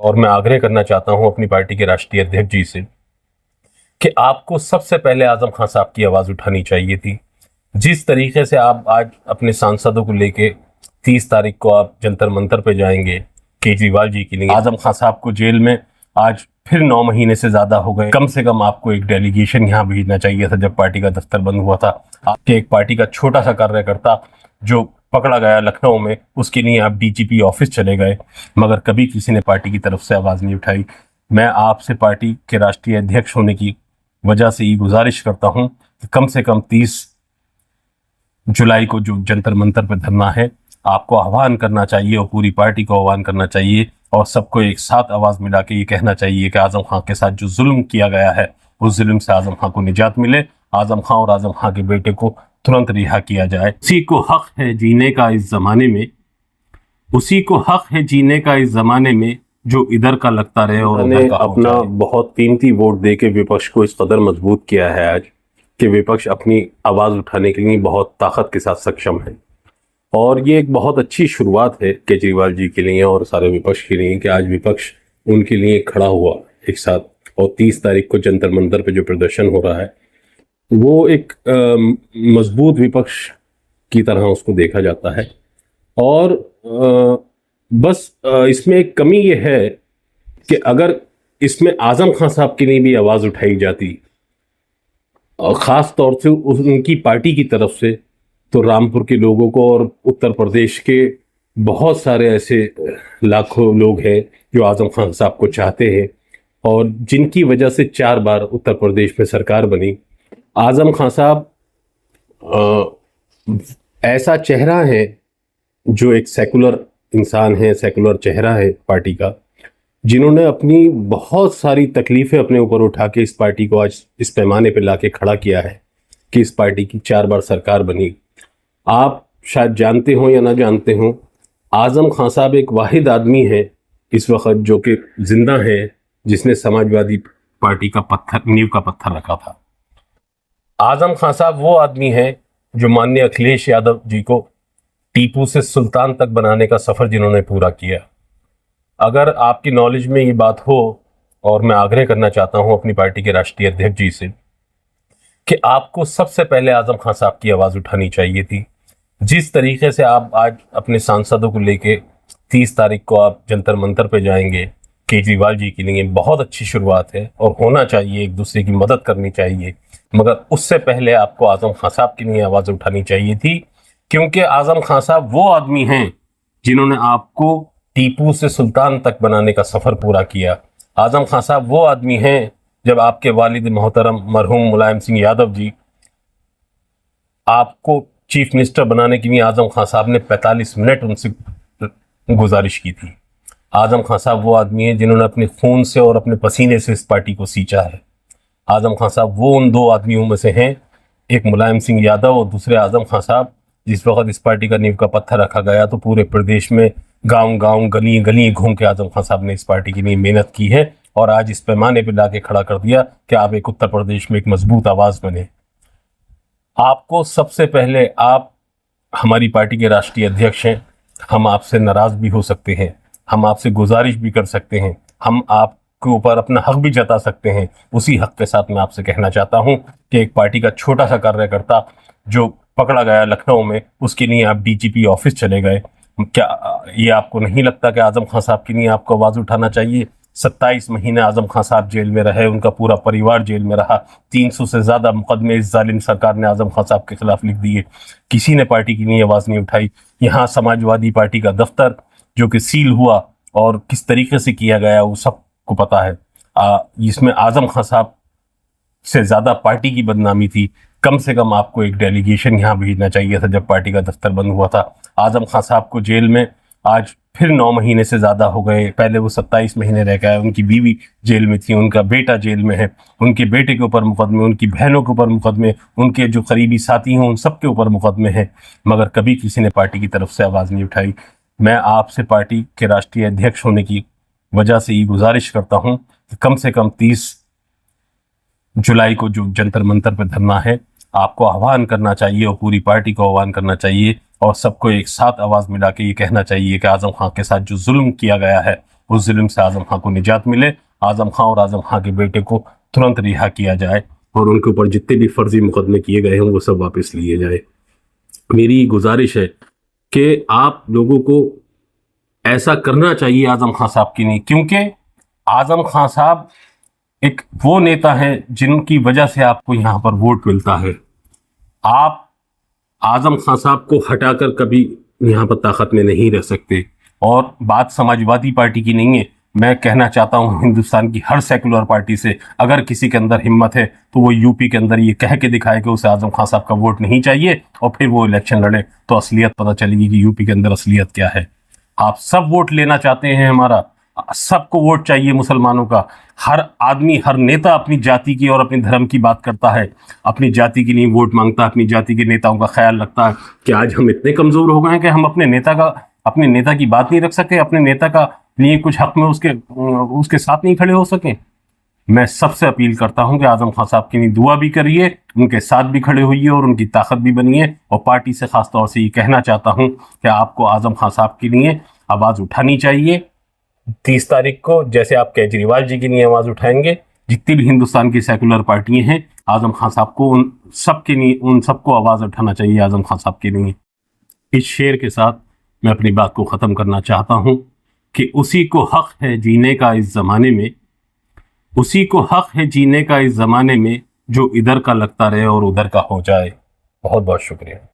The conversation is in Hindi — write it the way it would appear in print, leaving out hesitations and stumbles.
और मैं आग्रह करना चाहता हूं अपनी पार्टी के राष्ट्रीय अध्यक्ष जी से कि आपको सबसे पहले आजम खान साहब की आवाज उठानी चाहिए थी। जिस तरीके से आप आज अपने सांसदों को लेके 30 तारीख को आप जंतर मंतर पे जाएंगे केजरीवाल जी के लिए, आजम खान साहब को जेल में आज फिर 9 महीने से ज्यादा हो गए। कम से कम आपको एक डेलीगेशन यहाँ भेजना चाहिए था जब पार्टी का दफ्तर बंद हुआ था। आपके एक पार्टी का छोटा सा कार्यकर्ता जो पकड़ा गया लखनऊ में, उसके लिए आप डीजीपी ऑफिस चले गए, मगर कभी किसी ने पार्टी की तरफ से आवाज नहीं उठाई। मैं आपसे पार्टी के राष्ट्रीय अध्यक्ष होने की वजह से ये गुजारिश करता हूं कि कम से कम 30 जुलाई को जो जंतर मंतर पर धरना है, आपको आह्वान करना चाहिए और पूरी पार्टी को आह्वान करना चाहिए और सबको एक साथ आवाज मिला के ये कहना चाहिए कि आजम खान के साथ जो जुल्म किया गया है उस जुल्म से आजम खान को निजात मिले, आजम खान और आजम खान के बेटे को तुरंत रिहा किया जाए। उसी को हक है जीने का इस जमाने में, उसी को हक है जीने का इस जमाने में जो इधर का लगता रहे और उधर का अपना बहुत कीमती वोट दे के विपक्ष को इस कदर मजबूत किया है आज कि विपक्ष अपनी आवाज उठाने के लिए बहुत ताकत के साथ सक्षम है। और ये एक बहुत अच्छी शुरुआत है केजरीवाल जी के लिए और सारे विपक्ष के लिए कि आज विपक्ष उनके लिए खड़ा हुआ एक साथ। और 30 तारीख को जंतर मंतर पे जो प्रदर्शन हो रहा है वो एक मजबूत विपक्ष की तरह उसको देखा जाता है। और इसमें एक कमी ये है कि अगर इसमें आजम खान साहब के लिए भी आवाज़ उठाई जाती और ख़ास तौर से उनकी पार्टी की तरफ से, तो रामपुर के लोगों को और उत्तर प्रदेश के बहुत सारे ऐसे लाखों लोग हैं जो आजम खान साहब को चाहते हैं और जिनकी वजह से 4 बार उत्तर प्रदेश में सरकार बनी। आजम खान साहब ऐसा चेहरा है जो एक सेकुलर इंसान है, सेकुलर चेहरा है पार्टी का, जिन्होंने अपनी बहुत सारी तकलीफ़ें अपने ऊपर उठा के इस पार्टी को आज इस पैमाने पे लाके खड़ा किया है कि इस पार्टी की 4 बार सरकार बनी। आप शायद जानते हो या ना जानते हो, आजम खान साहब एक वाहिद आदमी है इस वक्त जो कि जिंदा है जिसने समाजवादी पार्टी का नींव का पत्थर रखा था। आजम खान साहब वो आदमी है जो माननीय अखिलेश यादव जी को टीपू से सुल्तान तक बनाने का सफर जिन्होंने पूरा किया। अगर आपकी नॉलेज में ये बात हो, और मैं आग्रह करना चाहता हूं अपनी पार्टी के राष्ट्रीय अध्यक्ष जी से कि आपको सबसे पहले आजम खान साहब की आवाज उठानी चाहिए थी। जिस तरीके से आप आज अपने सांसदों को लेके 30 तारीख को आप जंतर मंतर पे जाएंगे केजरीवाल जी के लिए, बहुत अच्छी शुरुआत है और होना चाहिए, एक दूसरे की मदद करनी चाहिए, मगर उससे पहले आपको आजम खान साहब के लिए आवाज उठानी चाहिए थी, क्योंकि आजम खान साहब वो आदमी हैं जिन्होंने आपको टीपू से सुल्तान तक बनाने का सफर पूरा किया। आजम खान साहब वो आदमी हैं जब आपके वालिद मोहतरम मरहूम मुलायम सिंह यादव जी आपको चीफ मिनिस्टर बनाने के लिए आजम खान साहब ने 45 मिनट उनसे गुजारिश की थी। आजम खान साहब वो आदमी हैं जिन्होंने अपने खून से और अपने पसीने से इस पार्टी को सींचा है। आजम खान साहब वो उन 2 आदमियों में से हैं, एक मुलायम सिंह यादव और दूसरे आजम खान साहब। जिस वक्त इस पार्टी का नींव का पत्थर रखा गया तो पूरे प्रदेश में गांव-गांव, गली-गली घूम के आजम खान साहब ने इस पार्टी के लिए मेहनत की है और आज इस पैमाने पर ला के खड़ा कर दिया कि आप एक उत्तर प्रदेश में एक मजबूत आवाज़ बने। आपको सबसे पहले, आप हमारी पार्टी के राष्ट्रीय अध्यक्ष हैं, हम आपसे नाराज़ भी हो सकते हैं, हम आपसे गुजारिश भी कर सकते हैं, हम आपके ऊपर अपना हक भी जता सकते हैं। उसी हक के साथ मैं आपसे कहना चाहता हूं कि एक पार्टी का छोटा सा कार्यकर्ता जो पकड़ा गया लखनऊ में, उसके लिए आप डीजीपी ऑफिस चले गए। क्या ये आपको नहीं लगता कि आजम खान साहब के लिए आपको आवाज़ उठाना चाहिए? 27 महीने आजम खान साहब जेल में रहे, उनका पूरा परिवार जेल में रहा, 300 से ज़्यादा मुकदमे इस जालिम सरकार ने आजम खान साहब के खिलाफ लिख दिए, किसी ने पार्टी की नहीं आवाज़ नहीं उठाई। यहाँ समाजवादी पार्टी का दफ्तर जो कि सील हुआ और किस तरीके से किया गया वो सबको पता है। इसमें आजम खान साहब से ज़्यादा पार्टी की बदनामी थी। कम से कम आपको एक डेलीगेशन यहाँ भेजना चाहिए था जब पार्टी का दफ्तर बंद हुआ था। आजम खान साहब को जेल में आज फिर 9 महीने से ज़्यादा हो गए। पहले वो 27 महीने रह गए, उनकी बीवी जेल में थी, उनका बेटा जेल में है, उनके बेटे के ऊपर मुकदमे, उनकी बहनों के ऊपर मुकदमे, उनके जो करीबी साथी हैं उन सब के ऊपर मुकदमे हैं, मगर कभी किसी ने पार्टी की तरफ से आवाज़ नहीं उठाई। मैं आपसे पार्टी के राष्ट्रीय अध्यक्ष होने की वजह से ये गुजारिश करता हूँ कि कम से कम 30 जुलाई को जो जंतर मंतर पर धरना है, आपको आह्वान करना चाहिए और पूरी पार्टी को आह्वान करना चाहिए और सबको एक साथ आवाज़ मिला के ये कहना चाहिए कि आजम खान के साथ जो जुल्म किया गया है उस जुल्म से आजम खां को निजात मिले, आजम खां और आजम खां के बेटे को तुरंत रिहा किया जाए और उनके ऊपर जितने भी फर्जी मुकदमे किए गए हैं वो सब वापस लिए जाए। मेरी गुजारिश है कि आप लोगों को ऐसा करना चाहिए आजम खां साहब की नहीं, क्योंकि आजम खां साहब एक वो नेता है जिनकी वजह से आपको यहाँ पर वोट मिलता है। आप आजम खां साहब को हटाकर कभी यहाँ पर ताकत में नहीं रह सकते। और बात समाजवादी पार्टी की नहीं है, मैं कहना चाहता हूँ हिंदुस्तान की हर सेकुलर पार्टी से, अगर किसी के अंदर हिम्मत है तो वो यूपी के अंदर ये कह के दिखाए कि उसे आजम खां साहब का वोट नहीं चाहिए और फिर वो इलेक्शन लड़े, तो असलियत पता चलेगी कि यूपी के अंदर असलियत क्या है। आप सब वोट लेना चाहते हैं, हमारा सबको वोट चाहिए मुसलमानों का। हर आदमी, हर नेता अपनी जाति की और अपने धर्म की बात करता है, अपनी जाति के लिए वोट मांगता है, अपनी जाति के नेताओं का ख्याल रखता है। कि आज हम इतने कमजोर हो गए हैं कि हम अपने नेता की बात नहीं रख सके, अपने नेता का लिए कुछ हक में उसके साथ नहीं खड़े हो सके। मैं सबसे अपील करता हूं कि आजम खां साहब के लिए दुआ भी करिए, उनके साथ भी खड़े होइए और उनकी ताकत भी बनिए। और पार्टी से खास तौर से ये कहना चाहता हूं कि आपको आजम खां साहब के लिए आवाज उठानी चाहिए। 30 तारीख को जैसे आप केजरीवाल जी की लिए आवाज उठाएंगे, जितनी भी हिंदुस्तान की सेकुलर पार्टियां हैं, आजम खां साहब को उन सबको आवाज उठाना चाहिए आजम खां साहब के लिए। इस शेर के साथ मैं अपनी बात को खत्म करना चाहता हूं कि उसी को हक है जीने का इस जमाने में, उसी को हक है जीने का इस जमाने में, जो इधर का लगता रहे और उधर का हो जाए। बहुत बहुत शुक्रिया।